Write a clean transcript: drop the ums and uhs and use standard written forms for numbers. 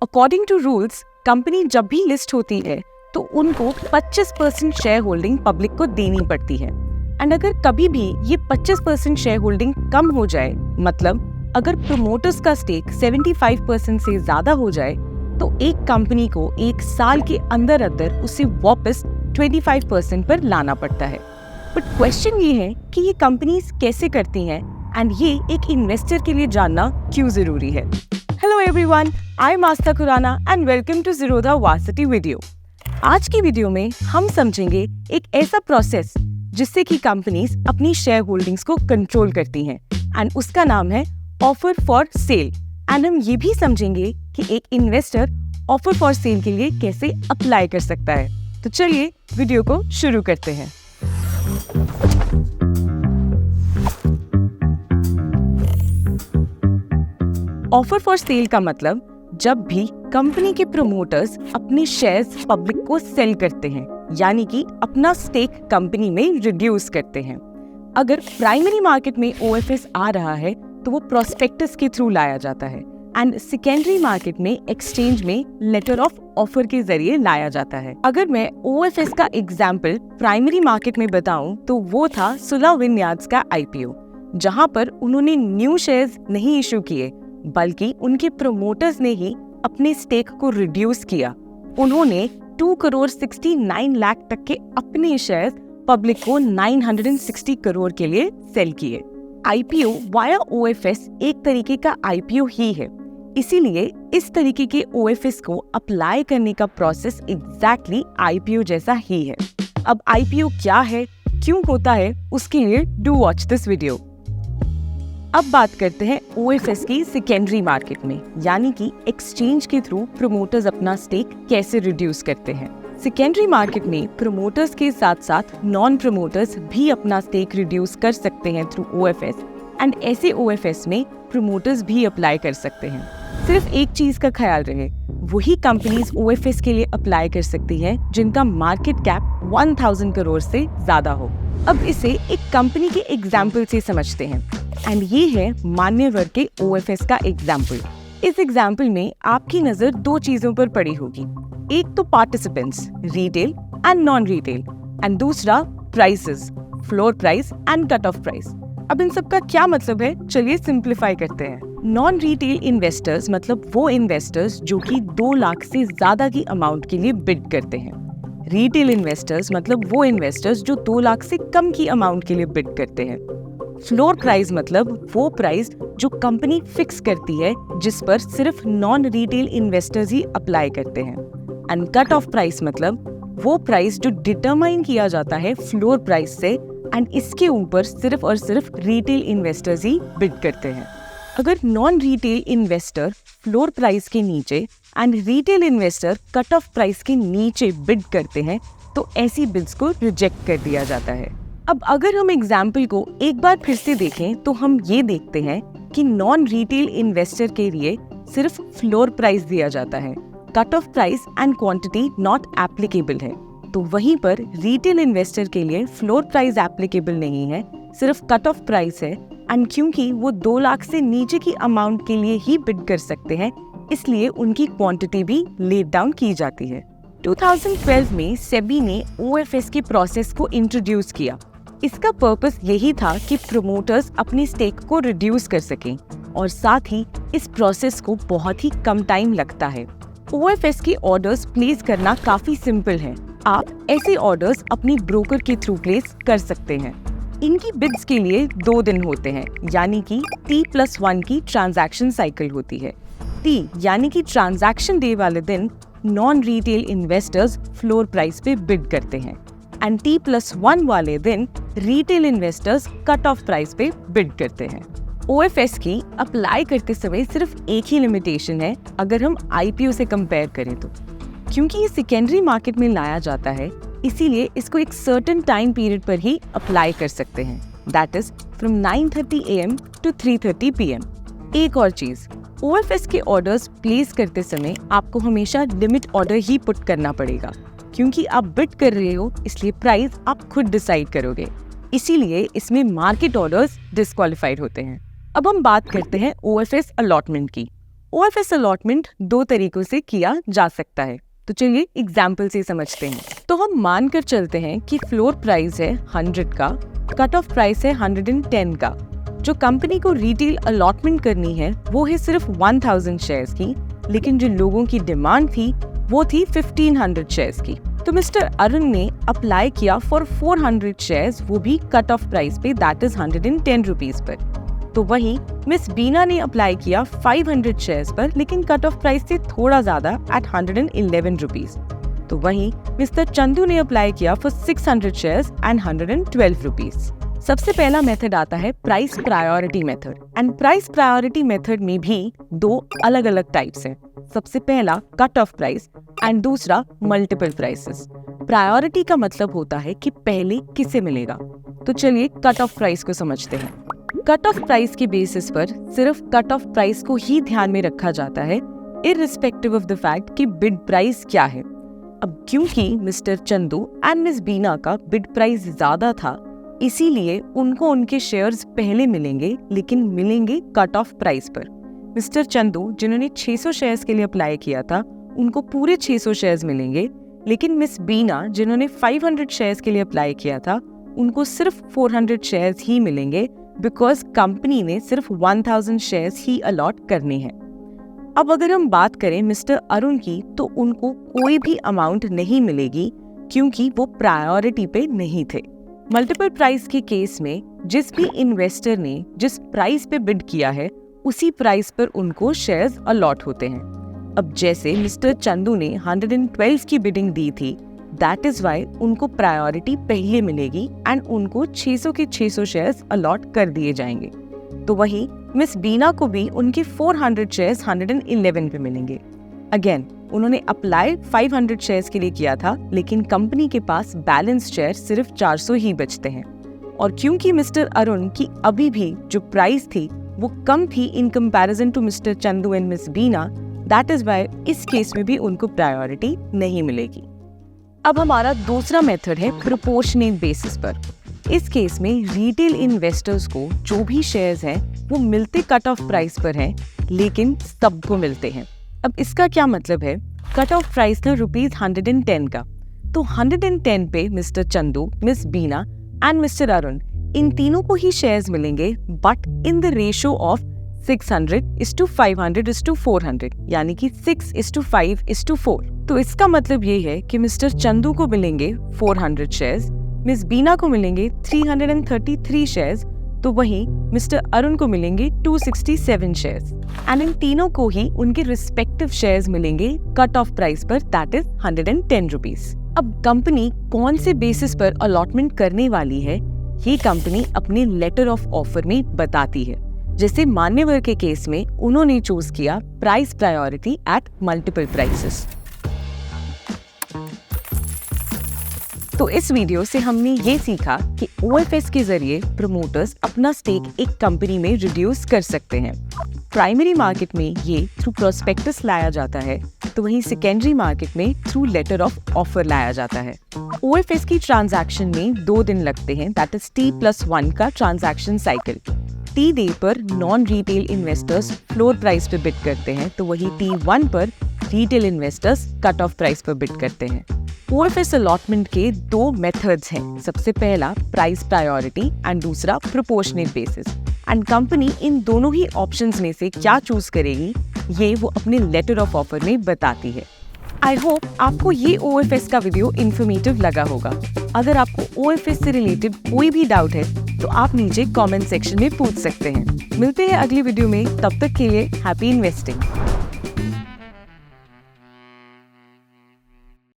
According to rules company जब भी list होती है तो उनको 25% शेयर होल्डिंग पब्लिक को देनी पड़ती है। एंड अगर कभी भी ये 25% शेयर होल्डिंग कम हो जाए, मतलब अगर प्रमोटर्स का स्टेक 75% से ज्यादा हो जाए, तो एक कंपनी को 1 साल के अंदर अंदर उसे वापस 25% पर लाना पड़ता है। बट क्वेश्चन ये है कि ये कंपनीज कैसे करती हैं एंड ये एक इन्वेस्टर के लिए जानना क्यों जरूरी है। Hello everyone, I am Aastha Khurana and welcome to Zerodha varsity video. आज की वीडियो में हम समझेंगे एक ऐसा प्रोसेस जिससे कि कंपनीज अपनी शेयर होल्डिंग्स को कंट्रोल करती हैं एंड उसका नाम है ऑफर फॉर सेल। एंड हम ये भी समझेंगे कि एक इन्वेस्टर ऑफर फॉर सेल के लिए कैसे अप्लाई कर सकता है। तो चलिए वीडियो को शुरू करते हैं। ऑफर फॉर सेल का मतलब जब भी कंपनी के प्रमोटर्स अपने शेयर्स पब्लिक को सेल करते हैं, यानी कि अपना स्टेक कंपनी में रिड्यूस करते हैं। अगर प्राइमरी मार्केट में ओएफएस आ रहा है तो वो प्रोस्पेक्टस के थ्रू लाया जाता है एंड सेकेंडरी मार्केट में एक्सचेंज में लेटर ऑफ ऑफर के जरिए लाया जाता है। अगर मैं ओएफएस का एग्जाम्पल प्राइमरी मार्केट में बताऊं तो वो था सुला विनयार्ड्स का आईपीओ, जहां पर उन्होंने न्यू शेयर्स नहीं इशू किए बल्कि उनके प्रमोटर्स ने ही अपने स्टेक को रिड्यूस किया। उन्होंने 2,69 लाख तक के अपने शेयर्स पब्लिक को 960 करोड़ के लिए सेल किए। आईपीओ वाया ओएफएस एक तरीके का आईपीओ ही है, इसीलिए इस तरीके के ओएफएस को अप्लाई करने का प्रोसेस एग्जैक्टली आईपीओ जैसा ही है। अब आईपीओ क्या है, क्यों होता है, उसके लिए डू वॉच दिस वीडियो। अब बात करते हैं ओएफएस की सेकेंडरी मार्केट में, यानी कि एक्सचेंज के थ्रू प्रमोटर्स अपना स्टेक कैसे रिड्यूस करते हैं। सेकेंडरी मार्केट में प्रमोटर्स के साथ साथ नॉन प्रमोटर्स भी अपना स्टेक रिड्यूस कर सकते हैं थ्रू ओएफएस एंड ऐसे ओएफएस में प्रमोटर्स भी अप्लाई कर सकते हैं। सिर्फ एक चीज का ख्याल रहे, वही कंपनीज ओएफएस के लिए अप्लाई कर सकती हैं जिनका मार्केट कैप 1000 करोड़ से ज्यादा हो। अब इसे एक कंपनी के एग्जाम्पल से समझते हैं एंड ये है मान्यवर के ओएफएस का एग्जाम्पल। इस एग्जाम्पल में आपकी नजर 2 चीजों पर पड़ी होगी, एक तो participants retail and non retail and दूसरा prices, floor price and cut off price. अब इन सब का क्या मतलब है, चलिए सिंप्लीफाई करते हैं। नॉन रिटेल इन्वेस्टर्स मतलब वो इन्वेस्टर्स जो कि 2 लाख से ज्यादा की अमाउंट के लिए बिड करते हैं। रिटेल इन्वेस्टर्स मतलब वो इन्वेस्टर्स जो 2 लाख से कम की अमाउंट के लिए बिड करते हैं। फ्लोर प्राइस मतलब वो प्राइस जो कंपनी फिक्स करती है जिस पर सिर्फ नॉन रिटेल इन्वेस्टर्स ही अप्लाई करते हैं। एंड कट ऑफ प्राइस मतलब वो प्राइस जो डिटरमाइन किया जाता है फ्लोर प्राइस से एंड इसके ऊपर सिर्फ और सिर्फ रिटेल इन्वेस्टर्स ही बिड करते हैं। अगर non retail investor floor price के नीचे and retail investor cut off price के नीचे बिड करते हैं तो ऐसी बिड्स को रिजेक्ट कर दिया जाता है। अब अगर हम एग्जाम्पल को एक बार फिर से देखें तो हम ये देखते हैं कि नॉन रिटेल इन्वेस्टर के लिए सिर्फ फ्लोर प्राइस दिया जाता है, cut off price and quantity not applicable है। तो वहीं पर रिटेल इन्वेस्टर के लिए फ्लोर प्राइस एप्लीकेबल नहीं है, सिर्फ कट ऑफ प्राइस है एंड क्योंकि वो 2 लाख से नीचे की अमाउंट के लिए ही बिड कर सकते हैं, इसलिए उनकी क्वांटिटी भी लेट डाउन की जाती है। 2012 में सेबी ने ओएफएस के प्रोसेस को इंट्रोड्यूस किया। इसका पर्पस यही था कि प्रमोटर्स अपने स्टेक को रिड्यूस कर सकें और साथ ही इस प्रोसेस को बहुत ही कम टाइम लगता है। ओएफएस के ऑर्डर्स प्लेस करना काफी सिंपल है। आप ऐसे ऑर्डर्स अपनी ब्रोकर के थ्रू प्लेस कर सकते हैं। इनकी बिड्स के लिए 2 दिन होते हैं, यानी कि T+1 की ट्रांजैक्शन साइकिल होती है। T यानी कि ट्रांजैक्शन डे वाले दिन non retail investors floor price पे बिड करते हैं एंड T+1 वाले दिन retail investors cut off price पे बिड करते हैं। ओएफएस की अप्लाई करते समय सिर्फ एक ही लिमिटेशन है अगर हम आईपीओ से कंपेयर करें तो, क्योंकि ये सेकेंडरी मार्केट में लाया जाता है इसीलिए इसको एक सर्टेन टाइम पीरियड पर ही अप्लाई कर सकते हैं, that is from 9:30 AM to 3:30 PM। एक और चीज, ओएफएस के ऑर्डर्स प्लेस करते समय आपको हमेशा लिमिट ऑर्डर ही पुट करना पड़ेगा, क्योंकि आप बिड कर रहे हो इसलिए प्राइस आप खुद डिसाइड करोगे, इसीलिए इसमें मार्केट ऑर्डर्स डिस्क्वालिफाइड होते हैं। अब हम बात करते हैं ओएफएस अलॉटमेंट की। OFS अलॉटमेंट दो तरीकों से किया जा सकता है, तो चलिए एग्जाम्पल से समझते हैं। तो हम मानकर चलते हैं कि फ्लोर प्राइस है 100 का, कट ऑफ प्राइस है 110 का। जो कंपनी को रिटेल अलॉटमेंट करनी है वो है सिर्फ 1000 शेयर्स की, लेकिन जो लोगों की डिमांड थी वो थी 1500 शेयर्स की। तो मिस्टर अरुण ने अप्लाई किया फॉर 400 शेयर्स, वो भी कट ऑफ प्राइस पे, दैट इज 110 रुपीज पर। तो वहीं मिस बीना ने अप्लाई किया 500 शेयर्स पर, लेकिन कट ऑफ प्राइस से थोड़ा ज्यादा एट 111 रुपीज। तो वहीं मिस्टर चंदू ने अप्लाई किया फॉर 600 शेयर्स एंड 112 रुपीज। सबसे पहला मेथड आता है price priority method, and price priority method में भी दो अलग अलग टाइप्स हैं। सबसे पहला कट ऑफ प्राइस एंड दूसरा मल्टीपल प्राइसेस। प्रायोरिटी का मतलब होता है कि पहले किसे मिलेगा। तो चलिए कट ऑफ प्राइस को समझते हैं। कट ऑफ प्राइस के बेसिस पर सिर्फ कट ऑफ प्राइस को ही ध्यान में रखा जाता है, इररिस्पेक्टिव ऑफ द फैक्ट कि बिड प्राइस क्या है। अब क्योंकि मिस्टर चंदू एंड मिस बीना का बिड प्राइस ज्यादा था, इसीलिए उनको उनके शेयर्स पहले मिलेंगे, लेकिन मिलेंगे कट ऑफ प्राइस पर। मिस्टर चंदू जिन्होंने 600 शेयर्स के लिए अप्लाई किया था, उनको पूरे 600 शेयर्स मिलेंगे, लेकिन मिस बीना जिन्होंने 500 शेयर्स के लिए अप्लाई किया था, उनको सिर्फ 400 शेयर्स ही मिलेंगे, बिकॉज कंपनी ने सिर्फ 1000 शेयर्स ही अलॉट करने हैं। अब अगर हम बात करें मिस्टर अरुण की, तो उनको कोई भी अमाउंट नहीं मिलेगी क्योंकि वो प्रायोरिटी पे नहीं थे। मल्टीपल प्राइस के केस में जिस भी इन्वेस्टर ने जिस प्राइस पे बिड किया है, उसी प्राइस पर उनको शेयर्स अलॉट होते हैं। अब जैसे मिस्टर चंदू ने 112 की बिडिंग दी थी, दैट इज वाई उनको प्रायोरिटी पहले मिलेगी एंड उनको 600 के 600 शेयर्स अलॉट कर दिए जाएंगे। तो वहीं मिस बीना को भी उनके 400 शेयर्स 111 पे मिलेंगे। अगेन उन्होंने अप्लाई 500 शेयर्स के लिए किया था, लेकिन कंपनी के पास बैलेंस शेयर सिर्फ 400 ही बचते हैं। और क्योंकि मिस्टर अरुण की अभी भी जो प्राइस थी वो कम थी in comparison to mister Chandu and miss Bina, that is why इस केस में भी उनको प्रायोरिटी नहीं मिलेगी। अब हमारा दूसरा मेथड है प्रोपोर्शनेट बेसिस पर। इस केस में रिटेल इन्वेस्टर्स को जो भी शेयर्स हैं वो मिलते कट ऑफ प्राइस पर हैं, लेकिन सबको मिलते हैं। अब इसका क्या मतलब है? कट ऑफ प्राइस था ₹110 का, तो 110 पे mister Chandu, miss Bina and mister Arun, इन तीनों को ही शेयर्स मिलेंगे, but in the ratio of 600:500:400, यानी कि 6:5:4। तो इसका मतलब ये है कि मिस्टर चंदू को मिलेंगे 400 शेयर्स, मिस बीना को मिलेंगे 333 शेयर्स, तो वहीं मिस्टर अरुण को मिलेंगे 267 शेयर्स, एंड इन तीनों को ही उनके रिस्पेक्टिव शेयर्स मिलेंगे कट ऑफ प्राइस पर, दैट इज 110 रुपीज। अब कंपनी कौन से बेसिस पर अलॉटमेंट करने वाली है, ये कंपनी अपने लेटर ऑफ ऑफर में बताती है। जैसे मान्यवर के केस में उन्होंने चूज किया price priority at multiple prices. तो इस वीडियो से हमने ये सीखा कि OFS के जरिए प्रमोटर्स अपना स्टेक एक कंपनी में रिड्यूस कर सकते हैं। प्राइमरी मार्केट में ये थ्रू प्रोस्पेक्टस लाया जाता है, तो वहीं सेकेंडरी मार्केट में थ्रू लेटर ऑफ ऑफर लाया जाता है। OFS की ट्रांजैक्शन में 2 दिन लगते हैं, दैट इज T+1 का ट्रांजैक्शन साइकिल। T डे पर non retail investors floor price पे बिड करते हैं, तो वही T1 पर retail investors cut off price पर बिड करते हैं। OFS अलॉटमेंट के 2 मेथड्स हैं, सबसे पहला प्राइस प्रायोरिटी एंड दूसरा प्रोपोर्शनेट बेसिस, एंड कंपनी इन दोनों ही ऑप्शंस में से क्या चूज करेगी ये वो अपने लेटर ऑफ ऑफर में बताती है। आई होप आपको ये OFS का वीडियो इन्फॉर्मेटिव लगा होगा। अगर आपको OFS से रिलेटेड कोई भी डाउट है तो आप नीचे कमेंट सेक्शन में पूछ सकते हैं। मिलते हैं अगली वीडियो में, तब तक के लिए हैप्पी इन्वेस्टिंग।